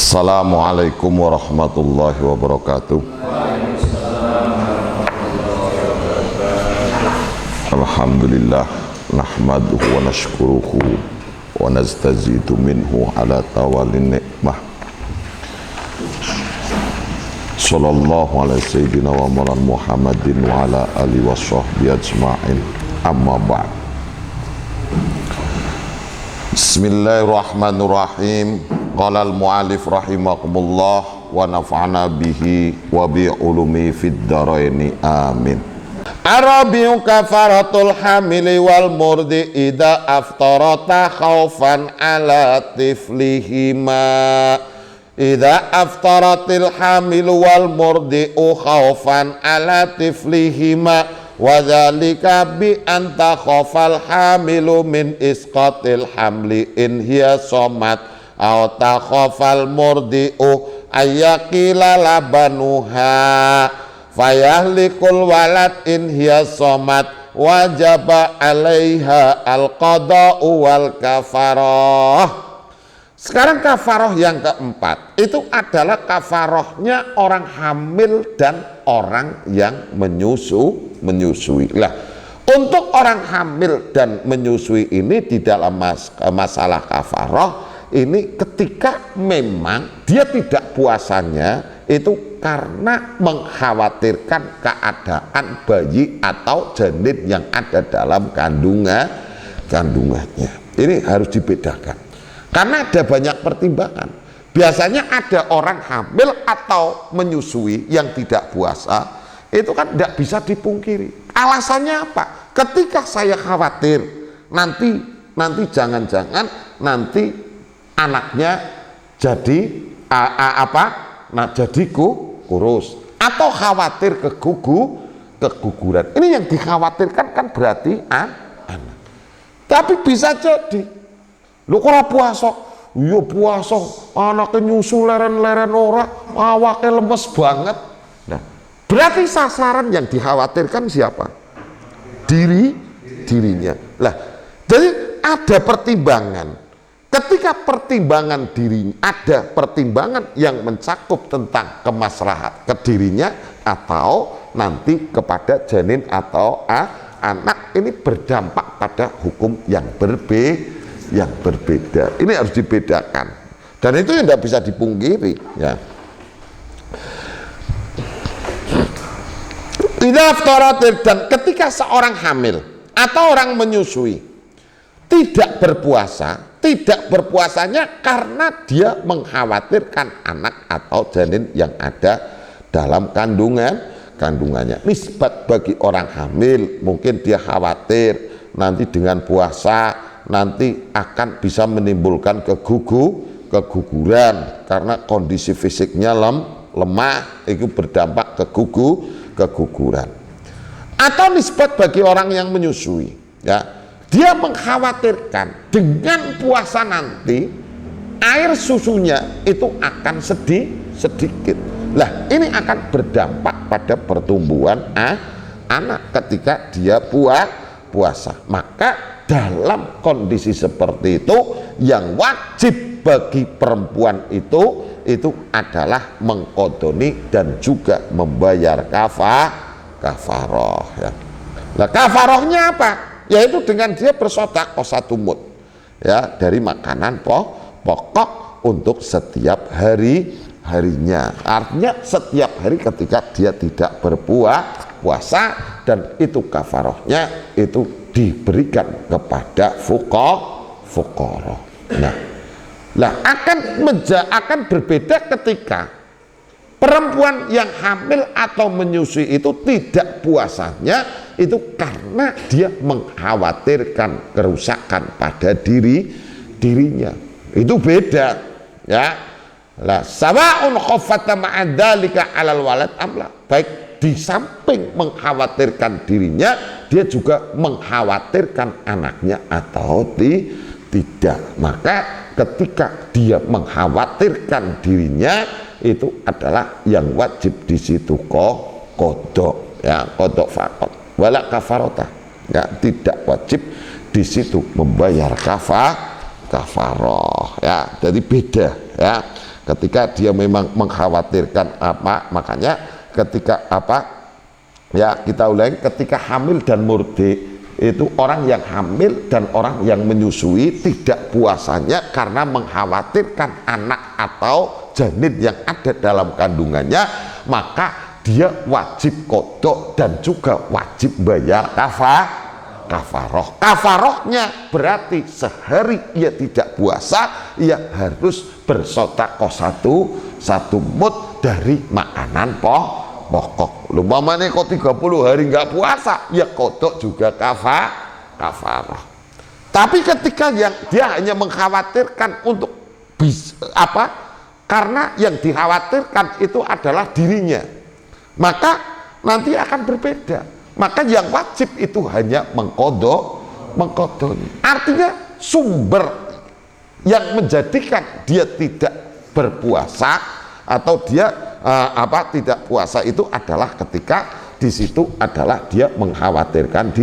Assalamualaikum warahmatullahi wabarakatuh. Alhamdulillah nahmaduhu wa nashkuruhu wa nastazidu minhu ala tawalin nikmah. Sallallahu alaihi sayyidina wa maulana Muhammadin wa ala alihi wa sahbihi ajma'in. Amma ba'd. Bismillahirrahmanirrahim. Qala al-mu'alif rahimakumullah wa nafa'ana bihi wa bi ulumi fid dharaini amin. Arabiyu kafaratul hamili wal murdi idza aftarata khaufan ala tiflihima. Idza aftaratil hamilu wal murdi khaufan ala tiflihima wa dzalika bi anta khafal hamilu min isqatil hamli in hiya somat aw takhafal murdi'u ayyakila labanuha fayahlikul walad in hiya somat wajaba alaiha al-qada'u wal kafarah. Sekarang kafaroh yang keempat itu adalah kafarohnya orang hamil dan orang yang menyusui. Lah, untuk orang hamil dan menyusui ini di dalam masalah kafaroh ini ketika memang dia tidak puasanya itu karena mengkhawatirkan keadaan bayi atau janin yang ada dalam kandungannya. Ini harus dibedakan karena ada banyak pertimbangan. Biasanya ada orang hamil atau menyusui yang tidak puasa, itu kan tidak bisa dipungkiri. Alasannya apa? Ketika saya khawatir nanti jangan-jangan nanti anaknya jadi jadi kurus atau khawatir keguguran. Ini yang dikhawatirkan kan berarti anak. Tapi bisa jadi lu kalau puasa, iya puasa, anaknya nyusu leren-leren ora, awaknya lemes banget. Nah, berarti sasaran yang dikhawatirkan siapa? Dirinya. Lah, jadi ada pertimbangan. Ketika pertimbangan diri, ada pertimbangan yang mencakup tentang kemaslahat ke dirinya atau nanti kepada janin atau anak, ini berdampak pada hukum yang berbeda. Ini harus dibedakan dan itu yang tidak bisa dipungkiri ya. Dan ketika seorang hamil atau orang menyusui tidak berpuasanya karena dia mengkhawatirkan anak atau janin yang ada dalam kandungannya. Nisbat bagi orang hamil, mungkin dia khawatir nanti dengan puasa nanti akan bisa menimbulkan keguguran karena kondisi fisiknya lemah, itu berdampak keguguran. Atau nisbat bagi orang yang menyusui ya, dia mengkhawatirkan dengan puasa nanti air susunya itu akan sedikit. Lah, ini akan berdampak pada pertumbuhan anak ketika dia puasa. Maka dalam kondisi seperti itu yang wajib bagi perempuan itu adalah mengkodoni dan juga membayar kafaroh ya. Nah, kafarohnya apa? Yaitu dengan dia bersedekah 1 mud ya dari makanan pokok untuk setiap harinya. Artinya setiap hari ketika dia tidak berpuasa, dan itu kafarohnya itu diberikan kepada fuqara. Nah, akan berbeda ketika perempuan yang hamil atau menyusui itu tidak puasanya itu karena dia mengkhawatirkan kerusakan pada dirinya. Itu beda ya. La sawa'un khafata ma'adzalika 'alal walad amla. Baik di samping mengkhawatirkan dirinya, dia juga mengkhawatirkan anaknya atau tidak. Maka ketika dia mengkhawatirkan dirinya, itu adalah yang wajib di situ kodok ya, kodok fakot wala kafarota ya, tidak wajib di situ membayar kafaroh ya. Jadi beda ya. Ketika dia memang mengkhawatirkan apa, makanya ketika apa ya, kita ulangi, ketika hamil dan murdi itu orang yang hamil dan orang yang menyusui tidak puasanya karena mengkhawatirkan anak atau janin yang ada dalam kandungannya, maka dia wajib kodok dan juga wajib bayar kafaroh. Kafarohnya berarti sehari ia tidak puasa, ia harus bersedekah satu mud dari makanan pokok. Umpamanya kok 30 hari nggak puasa, ya kodok juga kafaroh. Tapi ketika yang dia hanya mengkhawatirkan untuk apa, karena yang dikhawatirkan itu adalah dirinya, maka nanti akan berbeda. Maka yang wajib itu hanya mengkodoknya. Artinya sumber yang menjadikan dia tidak berpuasa atau dia tidak puasa itu adalah ketika di situ adalah dia mengkhawatirkan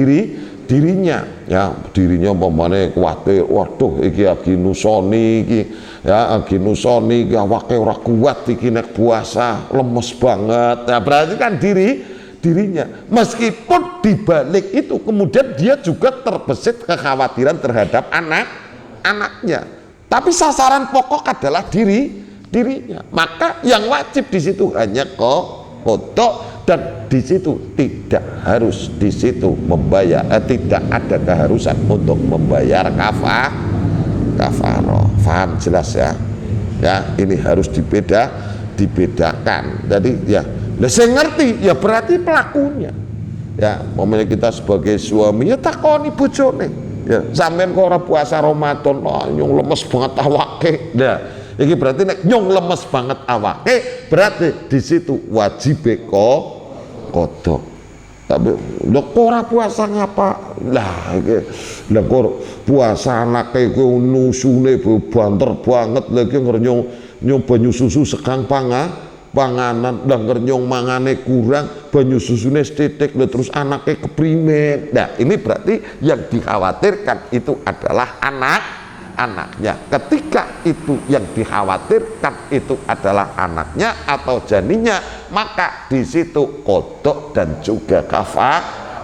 dirinya ya, dirinya umpamane kuwatir, waduh iki lagi nusoni iki ya, lagi nusoni iki awake ora kuat iki nek puasa, lemes banget. Nah, berarti kan dirinya, meskipun dibalik itu kemudian dia juga terbesit kekhawatiran terhadap anaknya, tapi sasaran pokok adalah dirinya. Maka yang wajib di situ hanya kodok, dan di situ tidak harus di situ membayar, tidak ada keharusan untuk membayar kafaroh. Paham jelas ya? Ya, ini harus dibedakan. Jadi ya, saya ngerti ya, berarti pelakunya. Ya, momennya kita sebagai suami ya takoni bojone. Ya, sampean kok ora puasa Ramadan, nyung lemes banget awake. Nah, ini berarti nek nyung lemes banget awake, berarti di situ wajib kodok. Tapi lho kok ora puasa ngapa? Lah iki lha kok puasa anake ku nusune banter banget lagi nyung banyu susu sekang panganan, lah nyong mangane kurang, banyu susune setitik, terus anaknya keprimen. Nah, ini berarti yang dikhawatirkan itu adalah anaknya. Ketika itu yang dikhawatirkan itu adalah anaknya atau janinnya, maka di situ kodok dan juga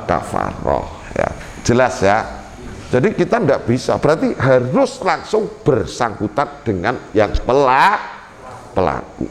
kafaroh ya. Jelas ya. Jadi kita tidak bisa, berarti harus langsung bersangkutan dengan yang pelaku.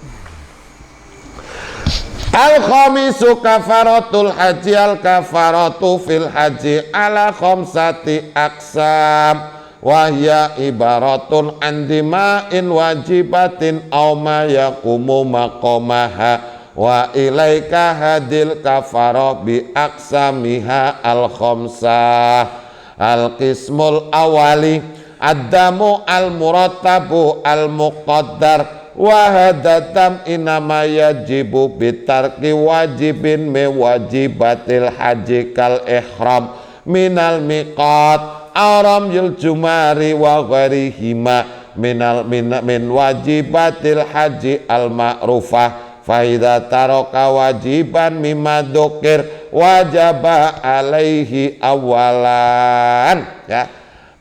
Al-khamisu kafaratul haji, al-kafaratu fil haji ala khamsati aqsam wahya ibaratun an dima'in wajibatin aw ma yaqumu maqamaha wa ilaika hadil kafara bi aqsamiha al-khamsah. Al-qismul awali ad-damu al-murattabu al-muqaddar wa hadatam inama yajibu bitarki wajibin mewajibatil haji kal ihram minal miqat aram yul jumari wa gharihima min wajibatil haji al ma'rufah faida taraka wajiban mimma dzukir wajaba alaihi awalan ya.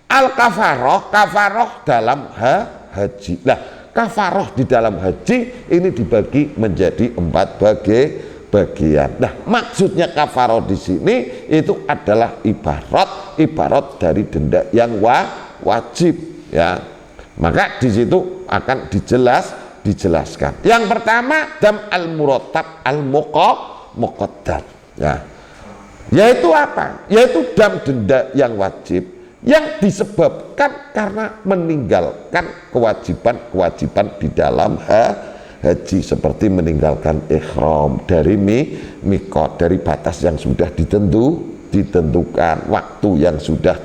Al kafaroh dalam haji. Nah, kafaroh di dalam haji ini dibagi menjadi 4 bagian. Nah, maksudnya kafaroh di sini itu adalah ibarat dari denda yang wajib ya. Maka di situ akan dijelaskan. Yang pertama dam al-murattab al-muqaddar ya. Yaitu apa? Yaitu dam denda yang wajib yang disebabkan karena meninggalkan kewajiban di dalam haji, seperti meninggalkan ihram dari miqat, dari batas yang sudah ditentukan, waktu yang sudah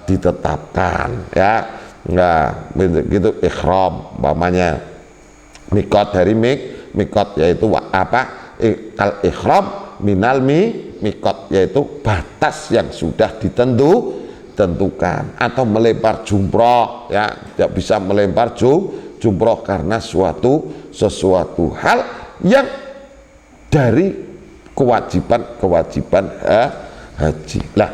ditetapkan ya. Nah, gitu ihram umpamanya, miqat dari miqat yaitu apa? Al ihram minal miqat yaitu batas yang sudah ditentukan, atau melempar jumroh ya, tidak bisa melempar jumroh karena sesuatu hal yang dari kewajiban haji. Lah,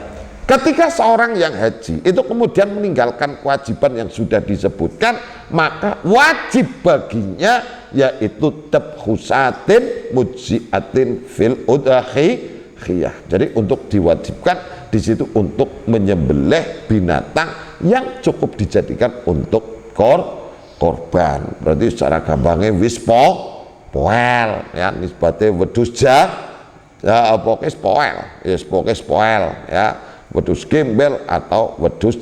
Ketika seorang yang haji itu kemudian meninggalkan kewajiban yang sudah disebutkan, maka wajib baginya yaitu tabkhusatin mujziatin fil udhiyah. Jadi untuk diwajibkan di situ untuk menyembelih binatang yang cukup dijadikan untuk korban. Berarti secara gampangnya wis poel ya, nisbate wedhus ya pokoknya spoel ya, wedhus gembel atau wedhus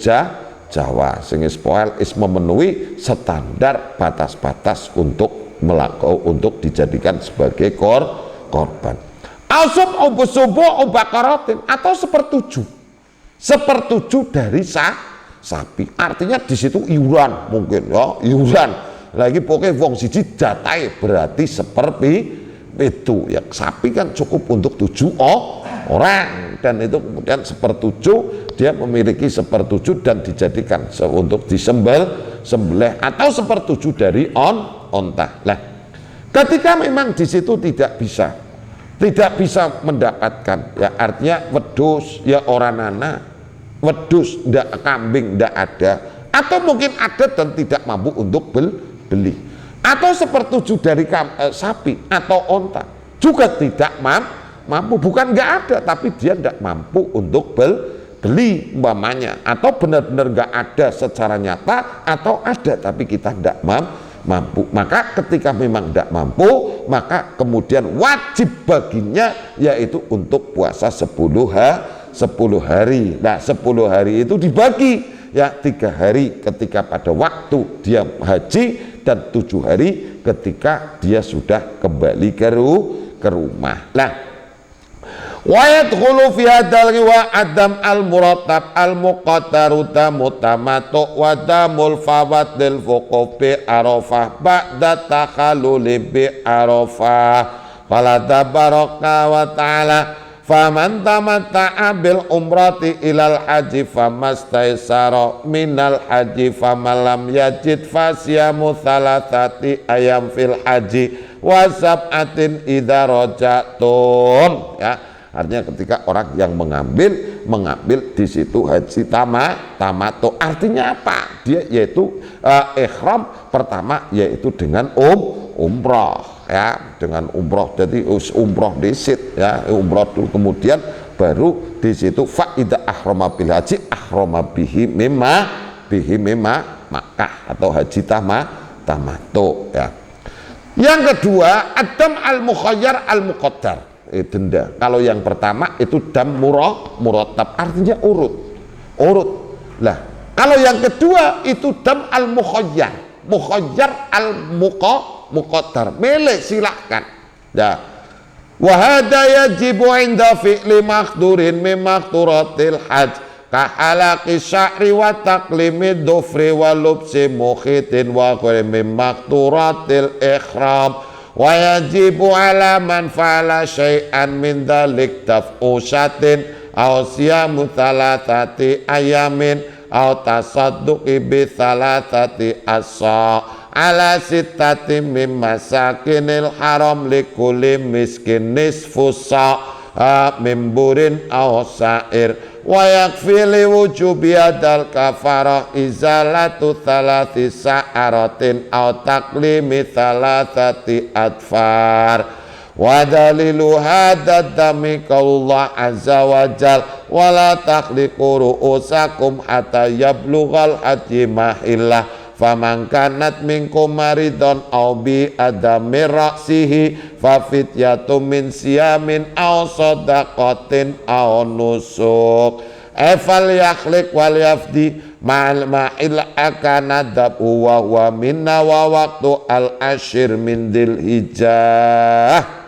Jawa sing spoel is memenuhi standar batas-batas untuk dijadikan sebagai korban. Asub subuh ubakaratin atau sepertujuh dari sapi. Artinya di situ iuran mungkin ya, iuran. Lagi pokoknya wong siji jatahe berarti seperti itu ya, sapi kan cukup untuk 7 orang, dan itu kemudian sepertujuh dia memiliki sepertujuh dan dijadikan untuk disembelih atau sepertujuh dari onta. Nah, ketika memang di situ tidak bisa mendapatkan ya, artinya wedhus ya orang anak, wedhus ndak, kambing ndak ada, atau mungkin ada dan tidak mampu untuk beli, atau sepertujuh dari sapi atau onta juga tidak mampu, bukan nggak ada tapi dia tidak mampu untuk beli umpamanya, atau benar-benar nggak ada secara nyata, atau ada tapi kita tidak mampu. Maka ketika memang tidak mampu, maka kemudian wajib baginya yaitu untuk puasa 10 hari. Nah 10 hari itu dibagi ya, 3 hari ketika pada waktu dia haji dan 7 hari ketika dia sudah kembali ke rumah. Nah, wa yadkhulu fi hadzal wa adam al murattab al muqaddaru mutamatu wa damul fawadil fuqfi arafah ba'da takhalluli bi arafah qala tabaraka wa ta'ala faman tamatta'a bil umrati ilal haji famastaysara minal haji famalam yajid fasyamu thalathati ayam fil haji wa sab'atin idza raja'tum ya. Artinya ketika orang yang mengambil di situ haji tamattu, artinya apa? Dia yaitu ihram pertama yaitu dengan umroh ya, dengan umroh. Jadi umroh disit ya, umroh dulu kemudian baru di situ fa idza ahrama bil haji ahrama bihi mimma Makkah atau haji tamattu ya. Yang kedua adam al mukhayyar al muqaddar, denda. Kalau yang pertama itu dam murattab, artinya urut. Lah, kalau yang kedua itu dam al mukhayyar al muqaddar, milih silakan. Ya. Wa hada yajibu inda fi'li makhdurin min makhturatil hajj ka halaqi sya'ri wa taqlimi dhufri wa lubsi mukhitin wa ghairi min makhturatil ihram. Wa yajibu ala man fa'ala syai'an min dhalik taf'usatin aw siyamu thalathati ayamin aw tasadduqi bi thalathati asa ala sittati min masakinil haram likulli miskin nisfu sa' min burin aw sa'ir wa yakfi li wujubi adal kafarah izalatu thalathi sa'aratin aw taklimi thalathati adfar wa dalilu hadad dami qaulullah azza wa jal wa la takhliqu ru'usakum hatta yablughal haji mahillah faman kanat minkum maridon aw bi adami ra'sihi fa fityatum min siyamin aw sadaqatin aw nusuk fal yakhliq wal yafdi ma'al ma'il akana dabu wa minna wa waqtu al ashir min dzil hijjah.